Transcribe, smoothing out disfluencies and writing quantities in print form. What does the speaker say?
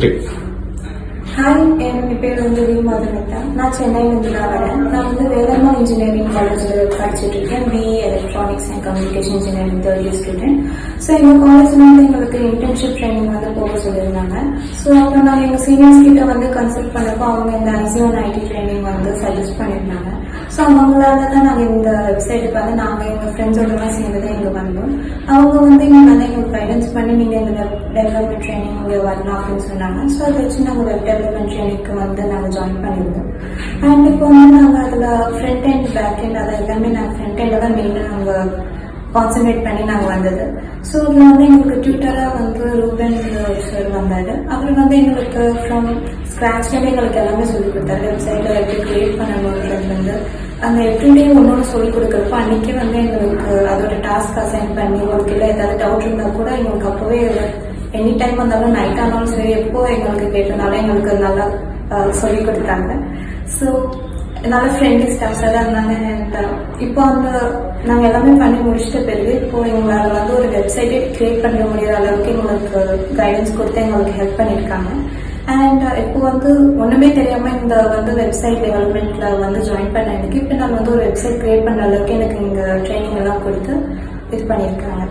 Hi, என் பேர் வந்து we Madhumitha. நான் சென்னையிலேருந்து தான் வரேன். நான் வந்து வேலம்மா இன்ஜினியரிங் காலேஜில் படிச்சுட்டு இருக்கேன். BE electronics and communication engineering third year student. So எங்கள் காலேஜில் வந்து எங்களுக்கு இன்டர்ன்ஷிப் ட்ரைனிங் வந்து போக சொல்லியிருந்தாங்க. ஸோ அப்புறம் நாங்கள் எங்கள் சீனியர்ஸ் கிட்ட வந்து கன்சல்ட் பண்ணப்போ அவங்க இந்த ஐசிஓன் ஐடி ட்ரைனிங் வந்து சஜஸ்ட் பண்ணியிருந்தாங்க. ஸோ அவங்களால தான் நாங்கள் இந்த வெப்சைட்டுக்கு வந்து நாங்கள் எங்கள் ஃப்ரெண்ட்ஸோடலாம் சேர்ந்து தான் இங்கே வந்தோம். அவங்க வந்து இங்கே வந்து எங்களுக்கு கைடன்ஸ் பண்ணி நீங்கள் இந்த வெப் டெவலப்மெண்ட் ட்ரைனிங் இங்கே வரலாம் அப்படின்னு சொன்னாங்க. ஸோ அதை வச்சு நாங்கள் வெப் டெவலப்மெண்ட் ட்ரைனிங்க்கு வந்து நாங்கள் ஜாயின் பண்ணியிருந்தோம். அண்ட் இப்போ வந்து நாங்கள் அதில் ஃப்ரண்ட் அண்ட் பேக் அண்ட் அதை எல்லாமே நாங்கள் ஃப்ரண்ட் எண்டில் தான் மெயினாக நாங்கள் கான்சன்ட்ரேட் பண்ணி நாங்கள் வந்தது. ஸோ இதில் வந்து எங்களுக்கு டியூட்டராக வந்து ரூபன் சார் வந்தார். அவர் வந்து எங்களுக்கு ஃப்ரம் ஸ்க்ராட்ச்லேருந்து எங்களுக்கு எல்லாமே சொல்லிக் கொடுத்தாரு. வெப்சைட்டில் எப்படி க்ரியேட் பண்ணணுன்றது வந்து அந்த எவ்ரிடே ஒன்று சொல்லிக் கொடுக்குறப்போ அன்றைக்கி வந்து எங்களுக்கு அதோட டாஸ்க் அசைன் பண்ணி உங்களுக்கு இல்லை ஏதாவது டவுட் இருந்தால் கூட எங்களுக்கு அப்போவே எனி டைம் வந்தாலும் நைட் ஆனாலும் சரி எப்போ எங்களுக்கு கேட்டனாலும் எங்களுக்கு நல்லா சொல்லிக் கொடுத்தாங்க. ஸோ நல்ல ஃப்ரெண்ட்லி ஸ்டாஃப்ஸாக தான் இருந்தாங்க. அண்ட் இப்போ வந்து நாங்கள் எல்லாமே பண்ணி முடிச்சிட்ட பிறகு இப்போது எங்களால் வந்து ஒரு வெப்சைட்டே க்ரியேட் பண்ண முடியாத அளவுக்கு எங்களுக்கு கைடன்ஸ் கொடுத்து எங்களுக்கு ஹெல்ப் பண்ணியிருக்காங்க. அண்ட் இப்போ வந்து ஒன்றுமே தெரியாமல் இந்த வந்து வெப்சைட் டெவலப்மெண்ட்டில் வந்து ஜாயின் பண்ண எனக்கு இப்போ நான் வந்து ஒரு வெப்சைட் க்ரியேட் பண்ண அளவுக்கு எனக்கு இங்கே ட்ரைனிங் எல்லாம் கொடுத்து இது பண்ணியிருக்காங்க.